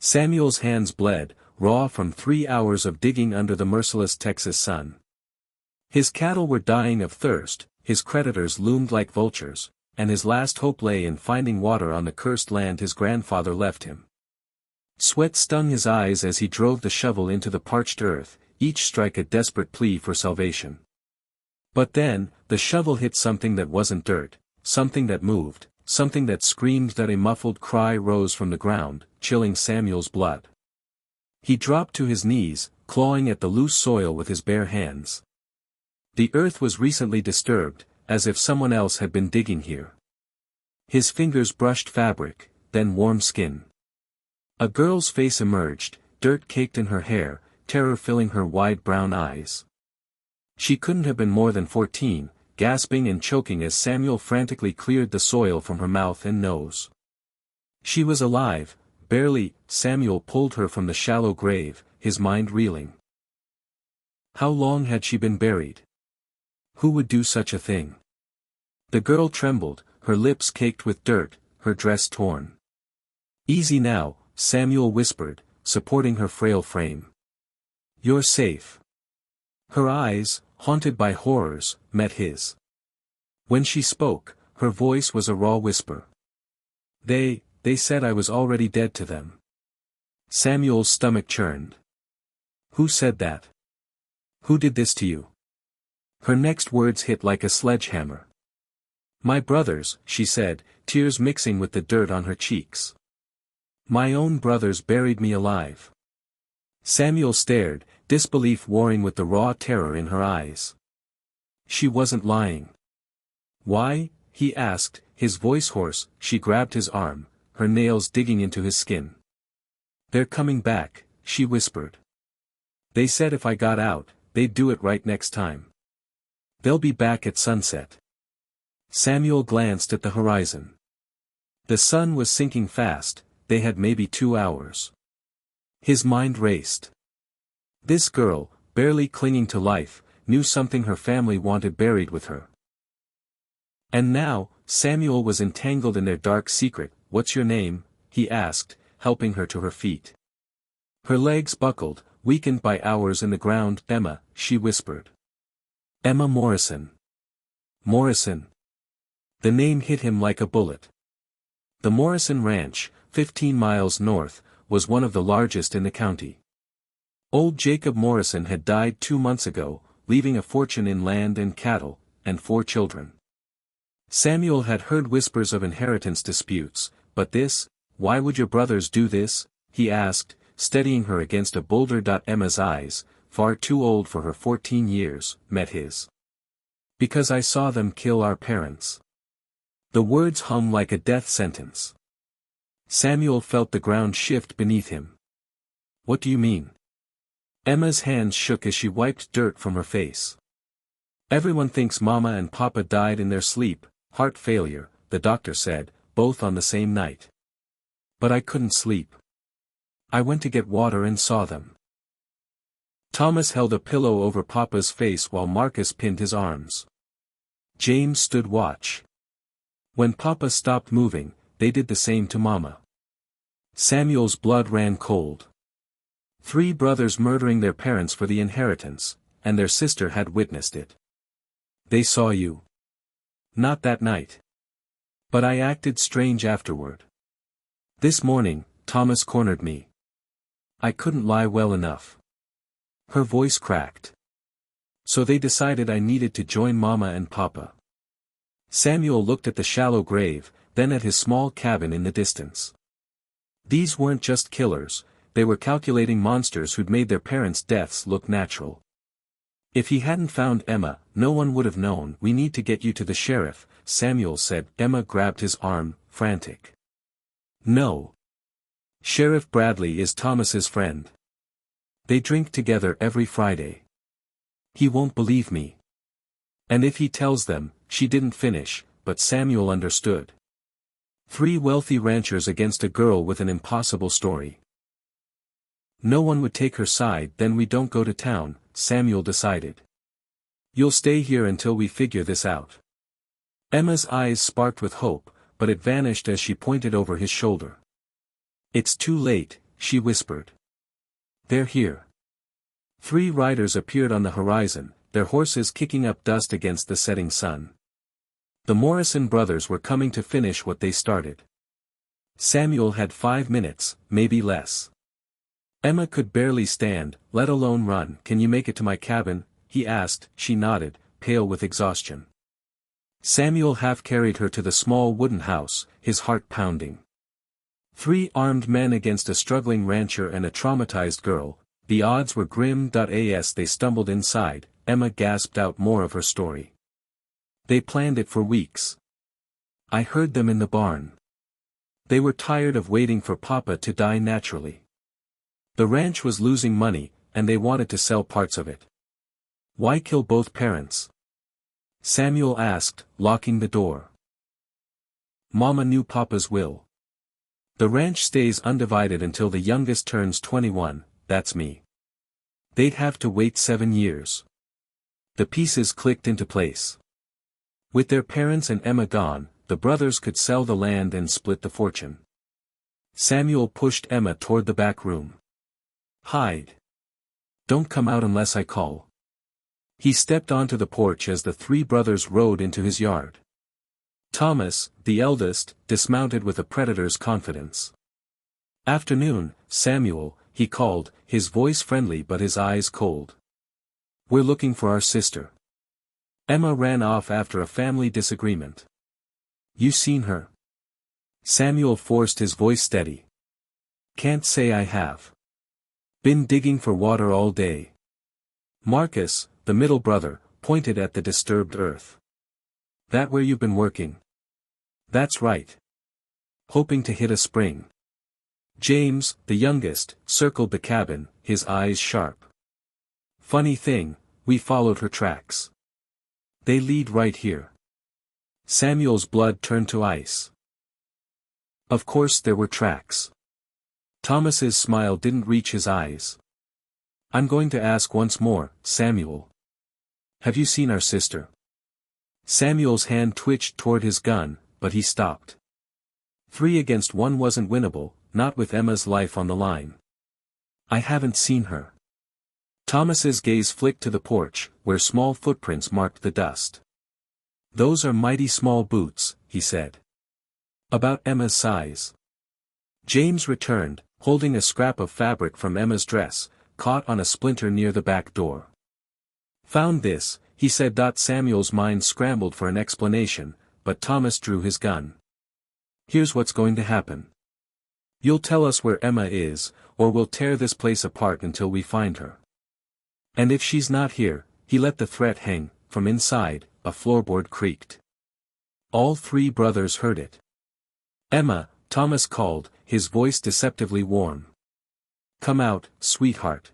Samuel's hands bled, raw from 3 hours of digging under the merciless Texas sun. His cattle were dying of thirst, his creditors loomed like vultures, and his last hope lay in finding water on the cursed land his grandfather left him. Sweat stung his eyes as he drove the shovel into the parched earth, each strike a desperate plea for salvation. But then, the shovel hit something that wasn't dirt, something that moved, something that screamed that a muffled cry rose from the ground, chilling Samuel's blood. He dropped to his knees, clawing at the loose soil with his bare hands. The earth was recently disturbed, as if someone else had been digging here. His fingers brushed fabric, then warm skin. A girl's face emerged, dirt caked in her hair, terror filling her wide brown eyes. She couldn't have been more than 14, gasping and choking as Samuel frantically cleared the soil from her mouth and nose. She was alive, barely. Samuel pulled her from the shallow grave, his mind reeling. How long had she been buried? Who would do such a thing? The girl trembled, her lips caked with dirt, her dress torn. Easy now, Samuel whispered, supporting her frail frame. You're safe. Her eyes, haunted by horrors, met his. When she spoke, her voice was a raw whisper. They said I was already dead to them. Samuel's stomach churned. Who said that? Who did this to you? Her next words hit like a sledgehammer. My brothers, she said, tears mixing with the dirt on her cheeks. My own brothers buried me alive. Samuel stared, disbelief warring with the raw terror in her eyes. She wasn't lying. Why? He asked, his voice hoarse. She grabbed his arm, her nails digging into his skin. They're coming back, she whispered. They said if I got out, they'd do it right next time. They'll be back at sunset. Samuel glanced at the horizon. The sun was sinking fast, they had maybe 2 hours. His mind raced. This girl, barely clinging to life, knew something her family wanted buried with her. And now, Samuel was entangled in their dark secret. What's your name? He asked, helping her to her feet. Her legs buckled, weakened by hours in the ground. Emma, she whispered. Emma Morrison. Morrison. The name hit him like a bullet. The Morrison Ranch, 15 miles north, was one of the largest in the county. Old Jacob Morrison had died 2 months ago, leaving a fortune in land and cattle, and 4 children. Samuel had heard whispers of inheritance disputes, but this, why would your brothers do this? He asked, steadying her against a boulder. Emma's eyes, far too old for her 14 years, met his. Because I saw them kill our parents. The words hung like a death sentence. Samuel felt the ground shift beneath him. What do you mean? Emma's hands shook as she wiped dirt from her face. Everyone thinks Mama and Papa died in their sleep, heart failure, the doctor said, both on the same night. But I couldn't sleep. I went to get water and saw them. Thomas held a pillow over Papa's face while Marcus pinned his arms. James stood watch. When Papa stopped moving, they did the same to Mama. Samuel's blood ran cold. 3 brothers murdering their parents for the inheritance, and their sister had witnessed it. They saw you. Not that night. But I acted strange afterward. This morning, Thomas cornered me. I couldn't lie well enough. Her voice cracked. So they decided I needed to join Mama and Papa. Samuel looked at the shallow grave, then at his small cabin in the distance. These weren't just killers, they were calculating monsters who'd made their parents' deaths look natural. If he hadn't found Emma, no one would have known. We need to get you to the sheriff, Samuel said. Emma grabbed his arm, frantic. No. Sheriff Bradley is Thomas's friend. They drink together every Friday. He won't believe me. And if he tells them, she didn't finish, but Samuel understood. 3 wealthy ranchers against a girl with an impossible story. No one would take her side. Then we don't go to town, Samuel decided. You'll stay here until we figure this out. Emma's eyes sparked with hope, but it vanished as she pointed over his shoulder. It's too late, she whispered. They're here. 3 riders appeared on the horizon, their horses kicking up dust against the setting sun. The Morrison brothers were coming to finish what they started. Samuel had 5 minutes, maybe less. Emma could barely stand, let alone run. Can you make it to my cabin? He asked. She nodded, pale with exhaustion. Samuel half-carried her to the small wooden house, his heart pounding. 3 armed men against a struggling rancher and a traumatized girl, the odds were grim. As they stumbled inside, Emma gasped out more of her story. They planned it for weeks. I heard them in the barn. They were tired of waiting for Papa to die naturally. The ranch was losing money, and they wanted to sell parts of it. Why kill both parents? Samuel asked, locking the door. Mama knew Papa's will. The ranch stays undivided until the youngest turns 21, that's me. They'd have to wait 7 years. The pieces clicked into place. With their parents and Emma gone, the brothers could sell the land and split the fortune. Samuel pushed Emma toward the back room. Hide. Don't come out unless I call. He stepped onto the porch as the 3 brothers rode into his yard. Thomas, the eldest, dismounted with a predator's confidence. Afternoon, Samuel, he called, his voice friendly but his eyes cold. We're looking for our sister. Emma ran off after a family disagreement. You seen her? Samuel forced his voice steady. Can't say I have. Been digging for water all day. Marcus, the middle brother, pointed at the disturbed earth. That where you've been working? That's right. Hoping to hit a spring. James, the youngest, circled the cabin, his eyes sharp. Funny thing, we followed her tracks. They lead right here. Samuel's blood turned to ice. Of course there were tracks. Thomas's smile didn't reach his eyes. I'm going to ask once more, Samuel. Have you seen our sister? Samuel's hand twitched toward his gun, but he stopped. 3 against 1 wasn't winnable, not with Emma's life on the line. I haven't seen her. Thomas's gaze flicked to the porch, where small footprints marked the dust. Those are mighty small boots, he said. About Emma's size. James returned, holding a scrap of fabric from Emma's dress, caught on a splinter near the back door. Found this, he said. Samuel's mind scrambled for an explanation, but Thomas drew his gun. Here's what's going to happen. You'll tell us where Emma is, or we'll tear this place apart until we find her. And if she's not here, he let the threat hang. From inside, a floorboard creaked. All 3 brothers heard it. Emma, Thomas called, his voice deceptively warm. Come out, sweetheart.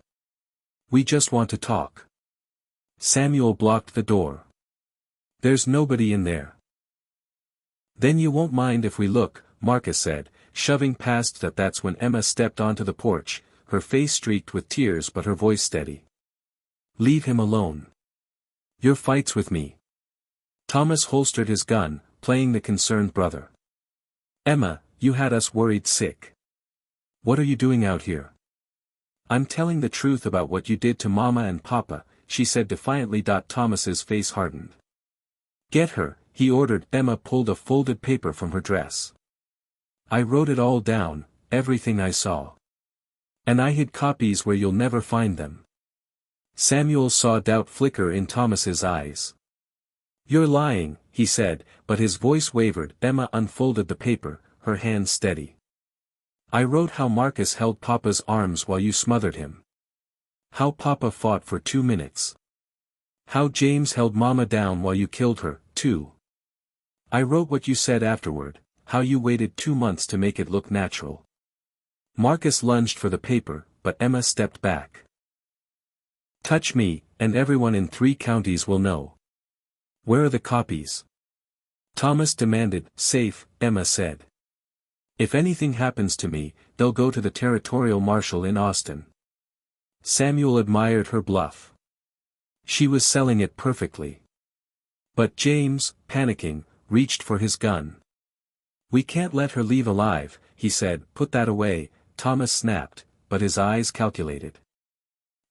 We just want to talk. Samuel blocked the door. There's nobody in there. Then you won't mind if we look, Marcus said, shoving past that. That's when Emma stepped onto the porch, her face streaked with tears but her voice steady. Leave him alone. Your fight's with me. Thomas holstered his gun, playing the concerned brother. Emma, you had us worried sick. What are you doing out here? I'm telling the truth about what you did to Mama and Papa, she said defiantly. Thomas's face hardened. Get her, he ordered. Emma pulled a folded paper from her dress. I wrote it all down, everything I saw. And I hid copies where you'll never find them. Samuel saw doubt flicker in Thomas's eyes. You're lying, he said, but his voice wavered. Emma unfolded the paper, her hands steady. I wrote how Marcus held Papa's arms while you smothered him. How Papa fought for 2 minutes. How James held Mama down while you killed her, too. I wrote what you said afterward, how you waited 2 months to make it look natural. Marcus lunged for the paper, but Emma stepped back. Touch me, and everyone in 3 counties will know. Where are the copies? Thomas demanded. Safe, Emma said. If anything happens to me, they'll go to the territorial marshal in Austin. Samuel admired her bluff. She was selling it perfectly. But James, panicking, reached for his gun. We can't let her leave alive, he said. Put that away. Thomas snapped, but his eyes calculated.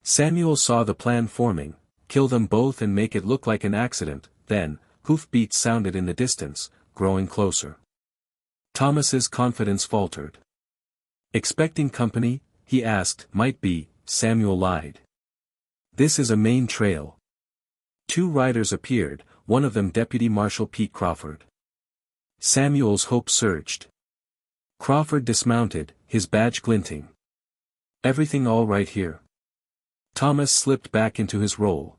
Samuel saw the plan forming: kill them both and make it look like an accident. Then, hoofbeats sounded in the distance, growing closer. Thomas's confidence faltered. "Expecting company?" he asked. "Might be," Samuel lied. "This is a main trail." 2 riders appeared, one of them Deputy Marshal Pete Crawford. Samuel's hope surged. Crawford dismounted, his badge glinting. "Everything all right here?" Thomas slipped back into his role.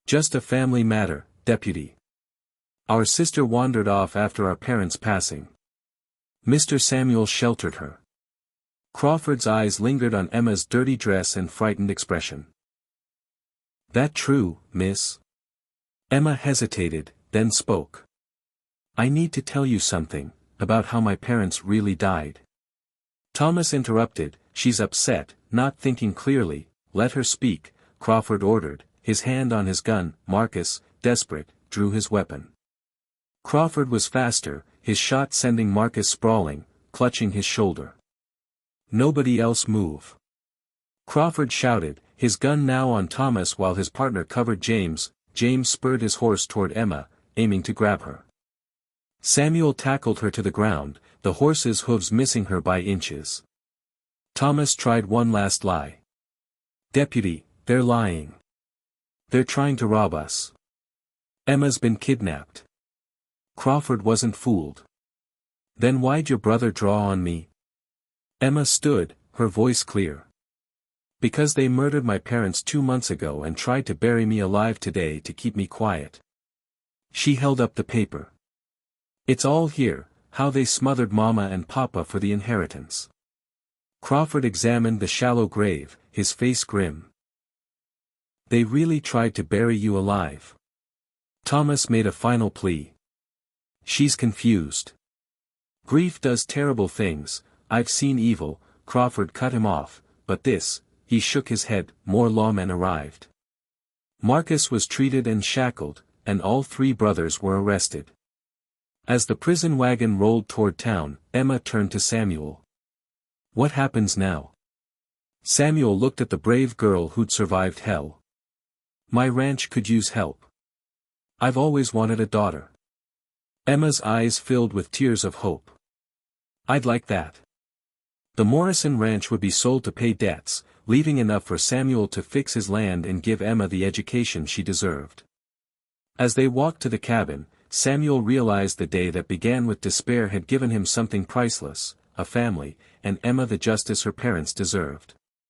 "Just a family matter, Deputy. Our sister wandered off after our parents' passing." Mr. Samuel sheltered her. Crawford's eyes lingered on Emma's dirty dress and frightened expression. "That true, miss?" Emma hesitated, then spoke. "I need to tell you something, about how my parents really died." Thomas interrupted. "She's upset, not thinking clearly, let her speak," Crawford ordered, his hand on his gun. Marcus, desperate, drew his weapon. Crawford was faster, his shot sending Marcus sprawling, clutching his shoulder. "Nobody else move." Crawford shouted, his gun now on Thomas while his partner covered James. James spurred his horse toward Emma, aiming to grab her. Samuel tackled her to the ground, the horse's hooves missing her by inches. Thomas tried one last lie. "Deputy, they're lying. They're trying to rob us. Emma's been kidnapped." Crawford wasn't fooled. "Then why'd your brother draw on me?" Emma stood, her voice clear. "Because they murdered my parents 2 months ago and tried to bury me alive today to keep me quiet." She held up the paper. "It's all here, how they smothered Mama and Papa for the inheritance." Crawford examined the shallow grave, his face grim. "They really tried to bury you alive." Thomas made a final plea. "She's confused. Grief does terrible things, I've seen evil," Crawford cut him off, "but this," he shook his head. More lawmen arrived. Marcus was treated and shackled, and all 3 brothers were arrested. As the prison wagon rolled toward town, Emma turned to Samuel. "What happens now?" Samuel looked at the brave girl who'd survived hell. "My ranch could use help. I've always wanted a daughter." Emma's eyes filled with tears of hope. "I'd like that." The Morrison Ranch would be sold to pay debts, leaving enough for Samuel to fix his land and give Emma the education she deserved. As they walked to the cabin, Samuel realized the day that began with despair had given him something priceless, a family, and Emma the justice her parents deserved.